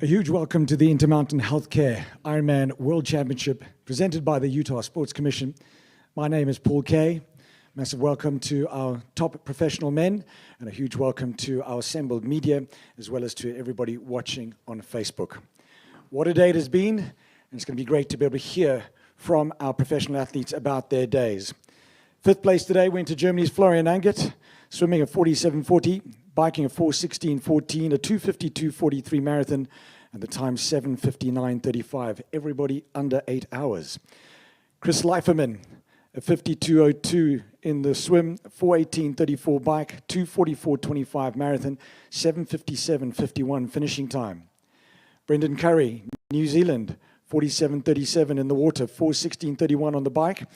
A huge welcome to the Intermountain Healthcare Ironman World Championship presented by the Utah Sports Commission. My name is Paul Kay. Massive welcome to our top professional men and a huge welcome to our assembled media as well as to everybody watching on Facebook. What a day it has been, and it's going to be great to be able to hear from our professional athletes about their days. Fifth place today went to Germany's Florian Anger, swimming a 47.40, biking a 4:16.14, a 2:52.43 marathon, and the time 7:59.35. Everybody under 8 hours. Chris Leiferman, a 52.02 in the swim, 4:18.34 bike, 2:44.25 marathon, 7:57.51 finishing time. Brendan Curry, New Zealand, 47.37 in the water, 4:16.31 on the bike,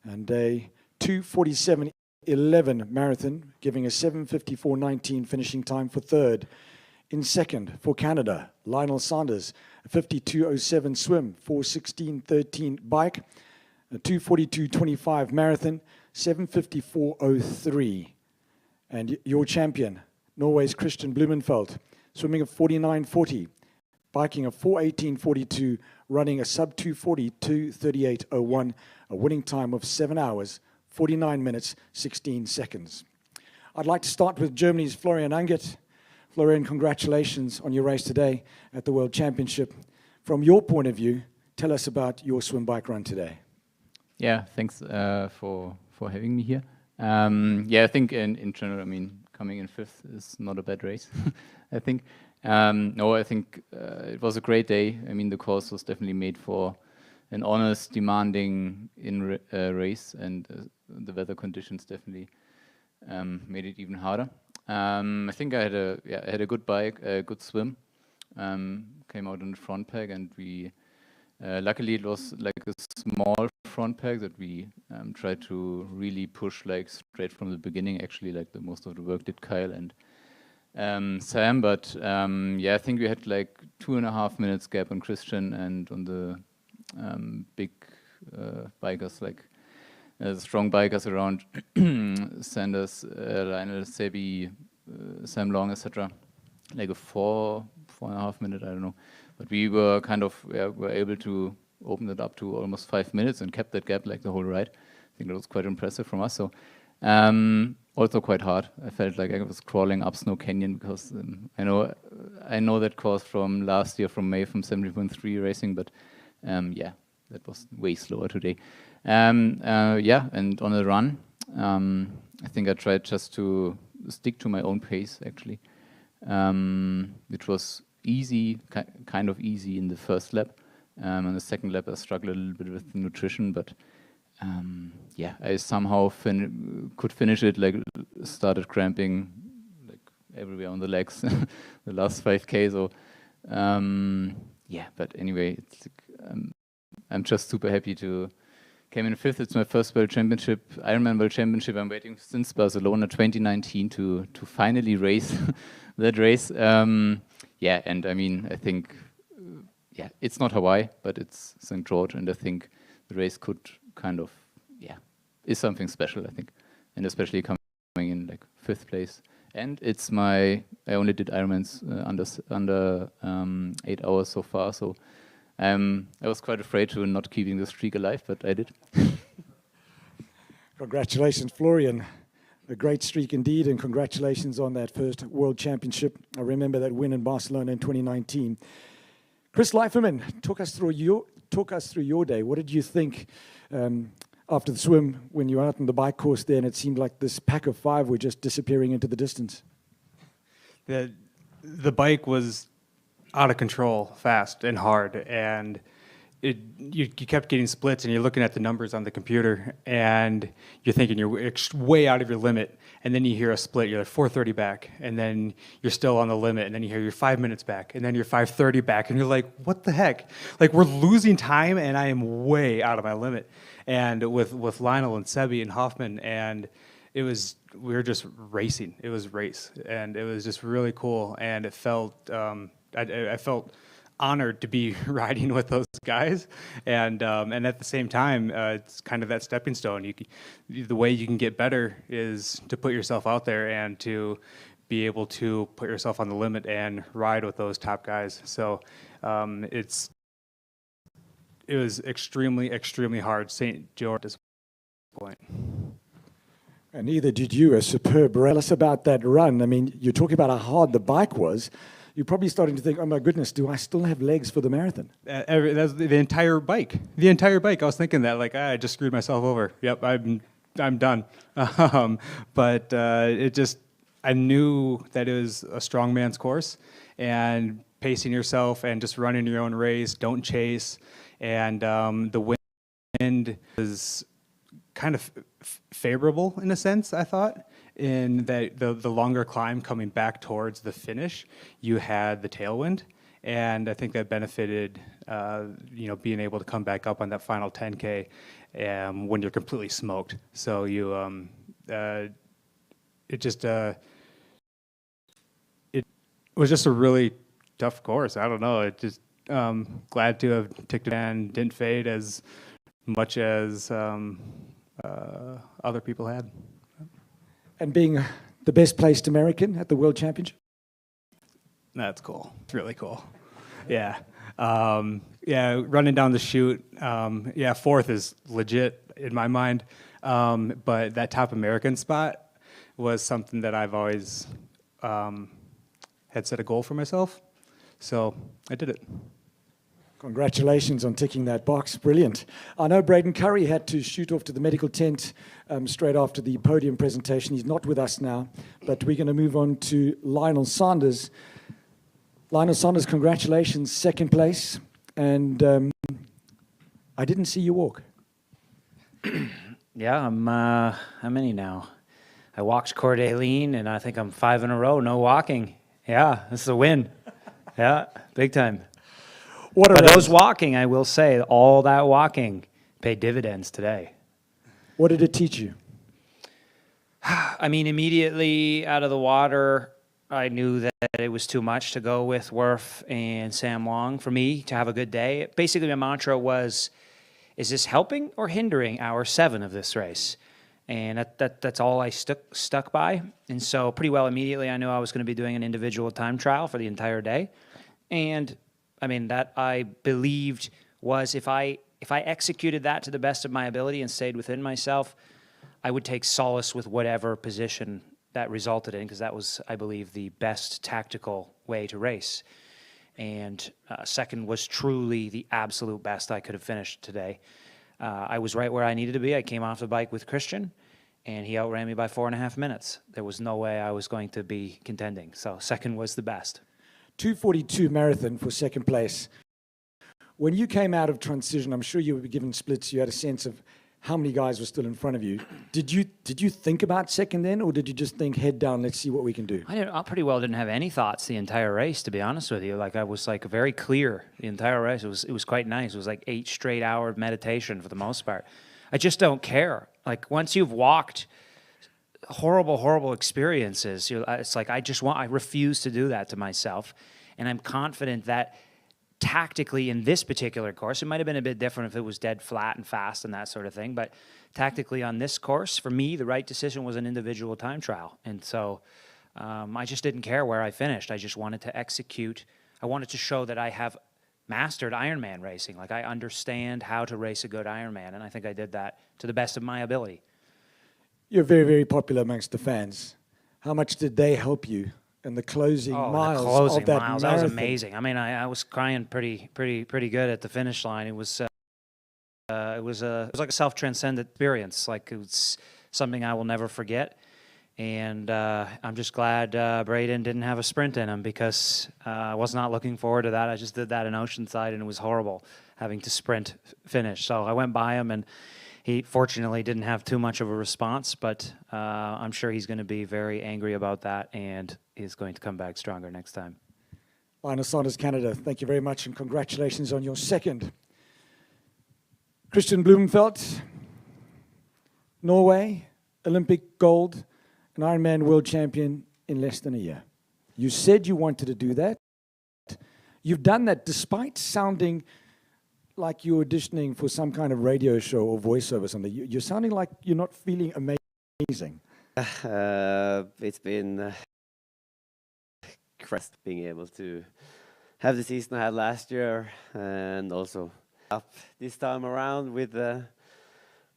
and a 2:47.11 marathon, giving a 7:54.19 finishing time for third. In second, for Canada, Lionel Sanders, a 52.07 swim, 4:16.13 bike, a 2:42.25 marathon, 7:54.03. And your champion, Norway's Christian Blumenfeld, swimming a 49.40, biking a 4:18.42, running a sub 2:40, 2:38.01, a winning time of 7 hours, 49 minutes, 16 seconds. I'd like to start with Germany's Florian Anger. Florian, congratulations on your race today at the World Championship. From your point of view, tell us about your swim bike run today. Yeah, thanks for having me here. Yeah, I think in general, I mean, coming in fifth is not a bad race, I think. No, I think it was a great day. I mean, the course was definitely made for an honest, demanding race, and the weather conditions definitely made it even harder. I think I had a good bike, a good swim. Came out in the front pack, and we luckily it was like a small front pack that we tried to really push like straight from the beginning. Actually, like the most of the work did Kyle and Sam, but yeah, I think we had like 2.5 minutes gap on Christian, and on the big bikers, like strong bikers around Sanders, Lionel, Sebi, Sam Long, etc. Like a 4.5 minute, I don't know. But we were kind of were able to open it up to almost 5 minutes and kept that gap like the whole ride. I think that was quite impressive from us. So also quite hard. I felt like I was crawling up Snow Canyon because I know that course from last year from May from 70.3 racing, but yeah, that was way slower today. Yeah, and on the run, I think I tried just to stick to my own pace actually, which was easy, kind of easy in the first lap. On the second lap, I struggled a little bit with nutrition, but yeah, I somehow could finish it. Like started cramping like everywhere on the legs, the last 5K. So yeah, but anyway, it's I'm just super happy to came in fifth. It's my first World Championship, Ironman World Championship. I'm waiting since Barcelona 2019 to finally race that race. Yeah, and I mean, I think yeah, it's not Hawaii, but it's St. George, and I think the race could kind of, yeah, is something special, I think, and especially coming in like fifth place. And it's I only did Ironmans under 8 hours so far, so I was quite afraid to not keeping the streak alive, but I did. Congratulations, Florian. A great streak indeed, and congratulations on that first World Championship. I remember that win in Barcelona in 2019. Chris Leiferman, talk us through your day. What did you think after the swim when you were out on the bike course there and it seemed like this pack of five were just disappearing into the distance? The bike was out of control, fast and hard, and you kept getting splits, and you're looking at the numbers on the computer, and you're thinking you're way out of your limit, and then you hear a split, you're like 4:30 back, and then you're still on the limit, and then you hear you're 5 minutes back, and then you're 5:30 back, and you're like, what the heck? Like, we're losing time, and I am way out of my limit. And with Lionel and Sebi and Hoffman, and we were just racing. It was race, and it was just really cool, and it felt, I felt honored to be riding with those guys, and at the same time, it's kind of that stepping stone. The way you can get better is to put yourself out there and to be able to put yourself on the limit and ride with those top guys. So it was extremely, extremely hard. St. George at this point. And neither did you. A superb race. Tell us about that run. I mean, you're talking about how hard the bike was. You're probably starting to think, oh my goodness, do I still have legs for the marathon? That's the entire bike. The entire bike. I was thinking that, like, I just screwed myself over. Yep, I'm done. But I knew that it was a strongman's course, and pacing yourself and just running your own race. Don't chase. And the wind was kind of favorable in a sense, I thought, in that the longer climb coming back towards the finish, you had the tailwind, and I think that benefited, being able to come back up on that final 10K when you're completely smoked. So it was just a really tough course. I don't know. It just glad to have ticked it and didn't fade as much as other people had. And being the best placed American at the World Championship? That's cool. It's really cool. Yeah. Running down the chute, fourth is legit in my mind. But that top American spot was something that I've always had set a goal for myself. So I did it. Congratulations on ticking that box. Brilliant. I know Braden Curry had to shoot off to the medical tent straight after the podium presentation. He's not with us now, but we're going to move on to Lionel Sanders. Lionel Sanders, congratulations, second place. And I didn't see you walk. Yeah, how many now? I walked Coeur d'Alene, and I think I'm 5 in a row, no walking. Yeah, this is a win. Yeah, big time. But those walking, I will say, all that walking paid dividends today. What did it teach you? I mean, immediately out of the water, I knew that it was too much to go with Werf and Sam Long for me to have a good day. Basically, my mantra was, is this helping or hindering hour 7 of this race? And that's all I stuck by. And so pretty well immediately, I knew I was going to be doing an individual time trial for the entire day. And I mean, that I believed was if I executed that to the best of my ability and stayed within myself, I would take solace with whatever position that resulted in, because that was, I believe, the best tactical way to race. And second was truly the absolute best I could have finished today. I was right where I needed to be. I came off the bike with Christian, and he outran me by 4.5 minutes. There was no way I was going to be contending. So second was the best. 2:42 marathon for second place. When you came out of transition, I'm sure you were given splits. You had a sense of how many guys were still in front of you. Did you think about second then, or did you just think head down, let's see what we can do? I pretty well didn't have any thoughts the entire race, to be honest with you. Like, I was like very clear the entire race. It was quite nice. It was like 8 straight hours of meditation for the most part. I just don't care. Like, once you've walked horrible experiences, it's like I refuse to do that to myself. And I'm confident that tactically in this particular course, it might have been a bit different if it was dead flat and fast and that sort of thing, but tactically on this course, for me, the right decision was an individual time trial. And so I just didn't care where I finished. I just wanted to execute. I wanted to show that I have mastered Ironman racing. Like, I understand how to race a good Ironman, and I think I did that to the best of my ability. You're very, very popular amongst the fans. How much did they help you in the closing miles of that marathon? That was amazing. I mean, I was crying pretty good at the finish line. It was like a self-transcendent experience. Like, it was something I will never forget. And I'm just glad Braden didn't have a sprint in him, because I was not looking forward to that. I just did that in Oceanside, and it was horrible having to sprint finish. So I went by him, and he fortunately didn't have too much of a response, but I'm sure he's going to be very angry about that, and is going to come back stronger next time. Lionel Sanders, Canada, thank you very much, and congratulations on your second. Christian Blumenfeld, Norway, Olympic gold, an Ironman world champion in less than a year. You said you wanted to do that. You've done that despite sounding like you're auditioning for some kind of radio show or voiceover or something. You're sounding like you're not feeling amazing. It's been impressed being able to have the season I had last year, and also up this time around with an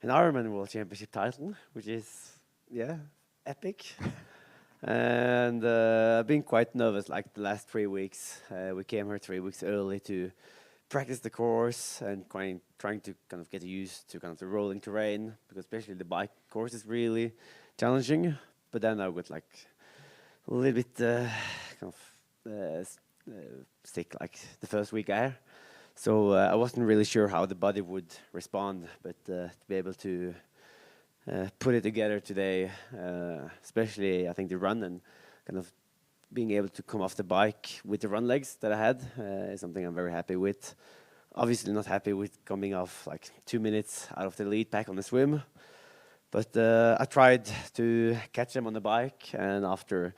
Ironman World Championship title, which is, yeah, epic. And I've been quite nervous like the last 3 weeks. We came here 3 weeks early to practice the course and trying to kind of get used to kind of the rolling terrain, because especially the bike course is really challenging. But then I got like a little bit sick like the first week there. So I wasn't really sure how the body would respond, but to be able to put it together today, especially I think the run and kind of being able to come off the bike with the run legs that I had is something I'm very happy with. Obviously not happy with coming off like 2 minutes out of the lead pack on the swim, but I tried to catch them on the bike, and after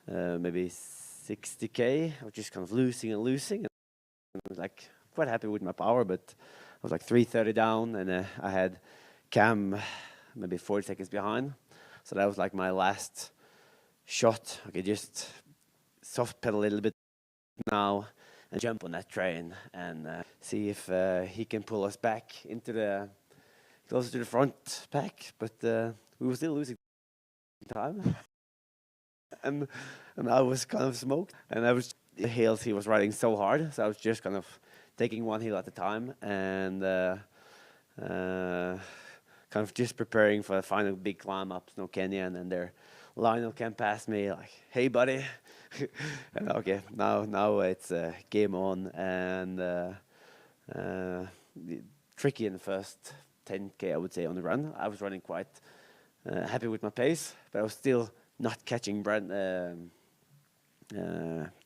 maybe 60k, I was just kind of losing, and I was like quite happy with my power, but I was like 3:30 down, and I had Cam maybe 40 seconds behind. So that was like my last shot. I could just soft pedal a little bit now and jump on that train and see if he can pull us back into the closer to the front pack. But we were still losing time. and I was kind of smoked. And I was the hills he was riding so hard, so I was just kind of taking one hill at a time and kind of just preparing for the final big climb up Snow Canyon. And there Lionel came past me like, "Hey buddy." And okay, now it's game on, and tricky in the first 10k, I would say, on the run. I was running quite happy with my pace, but I was still not catching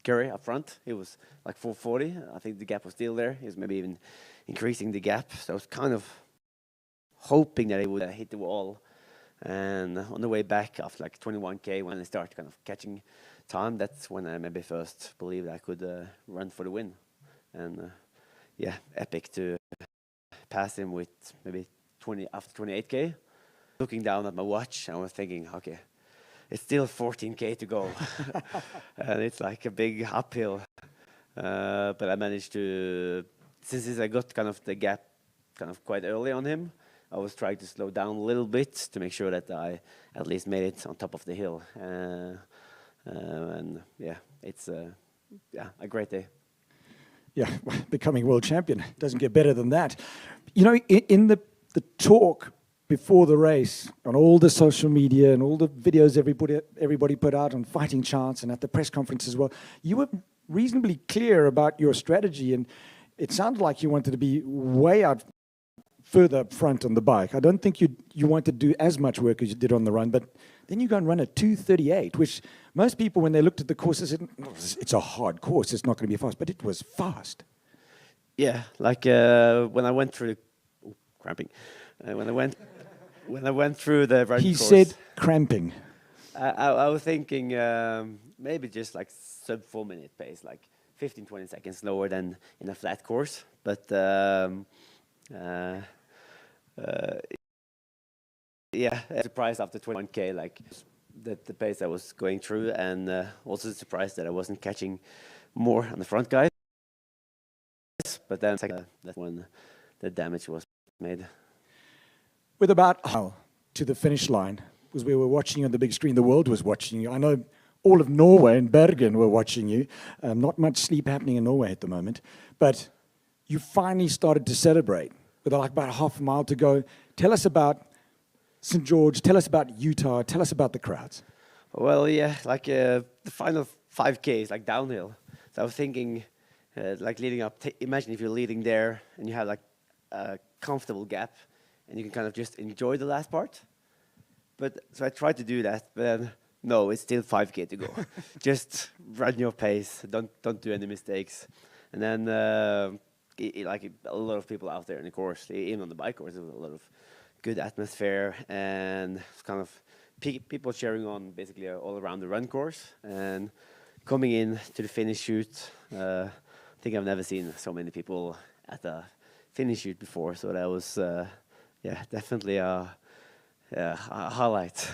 Curry up front. It was like 440. I think the gap was still there. He was maybe even increasing the gap. So I was kind of hoping that he would hit the wall. And on the way back after like 21k, when I started kind of catching time, that's when I maybe first believed I could run for the win. And yeah, epic to pass him with maybe 20 after 28k. Looking down at my watch, I was thinking, okay, it's still 14k to go. And it's like a big uphill. But I managed to, since I got kind of the gap kind of quite early on him, I was trying to slow down a little bit to make sure that I at least made it on top of the hill. And yeah, it's a great day. Yeah, becoming world champion doesn't get better than that. You know, in the talk before the race, on all the social media and all the videos everybody put out on Fighting Chance and at the press conference as well, you were reasonably clear about your strategy, and it sounded like you wanted to be way out further up front on the bike. I don't think you wanted to do as much work as you did on the run, but then you go and run a 2:38, which most people, when they looked at the course, said, it's a hard course, it's not going to be fast, but it was fast. Yeah, like when I went through cramping, when I went through the run He course, said cramping. I was thinking maybe just like sub 4 minute pace, like 15-20 seconds slower than in a flat course, but yeah, surprised after 21k, like the pace I was going through, and also surprised that I wasn't catching more on the front guys. But then that's when the damage was made. With about to the finish line, because we were watching you on the big screen, the world was watching you. I know all of Norway and Bergen were watching you. Not much sleep happening in Norway at the moment, but you finally started to celebrate with like about half a mile to go. Tell us about St. George, tell us about Utah, tell us about the crowds. Well, yeah, like the final 5K is like downhill. So I was thinking, like leading up, imagine if you're leading there and you have like a comfortable gap and you can kind of just enjoy the last part. But so I tried to do that, but then, no, it's still 5K to go. Just run your pace, don't do any mistakes. And then like a lot of people out there in the course, even on the bike course, there was a lot of good atmosphere and kind of people cheering on basically all around the run course. And coming in to the finish chute, I think I've never seen so many people at the finish chute before. So that was, yeah, definitely a highlight.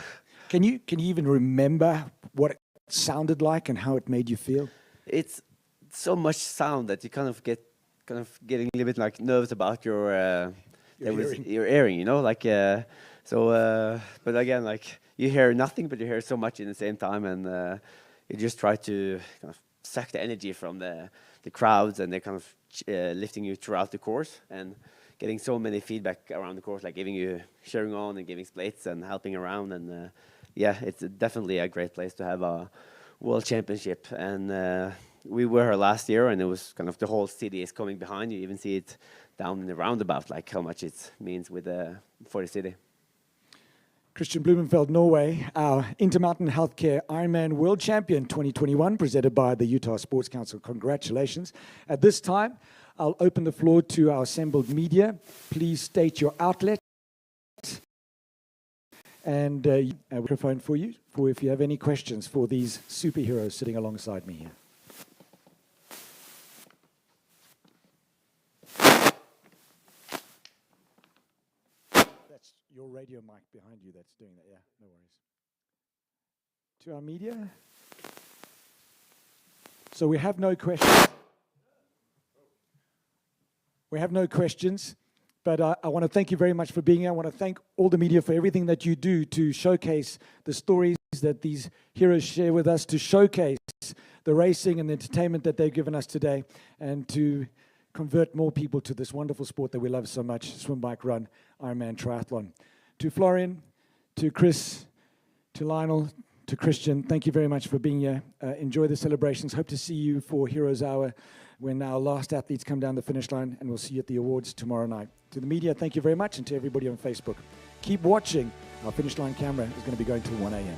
Can you even remember what sounded like and how it made you feel? It's so much sound that you kind of getting a little bit like nervous about your hearing, you know, like but again, like you hear nothing, but you hear so much in the same time, and you just try to kind of suck the energy from the crowds, and they're kind of lifting you throughout the course, and getting so many feedback around the course, like giving you cheering on and giving splits and helping around, and yeah, it's definitely a great place to have a world championship. And we were here last year, and it was kind of the whole city is coming behind you. You even see it down in the roundabout, like how much it means for the city. Christian Blumenfeld, Norway, our Intermountain Healthcare Ironman World Champion 2021, presented by the Utah Sports Council. Congratulations. At this time, I'll open the floor to our assembled media. Please state your outlet and a microphone for you, for if you have any questions for these superheroes sitting alongside me here. That's your radio mic behind you that's doing that, yeah, no worries. To our media. So we have no questions. We have no questions, but I want to thank you very much for being here. I want to thank all the media for everything that you do to showcase the stories that these heroes share with us, to showcase the racing and the entertainment that they've given us today, and to convert more people to this wonderful sport that we love so much, swim, bike, run, Ironman triathlon. To Florian, to Chris, to Lionel, to Christian, thank you very much for being here. Enjoy the celebrations. Hope to see you for Heroes Hour when our last athletes come down the finish line, and we'll see you at the awards tomorrow night. To the media, thank you very much, and to everybody on Facebook, keep watching. Our finish line camera is going to be going till 1 a.m.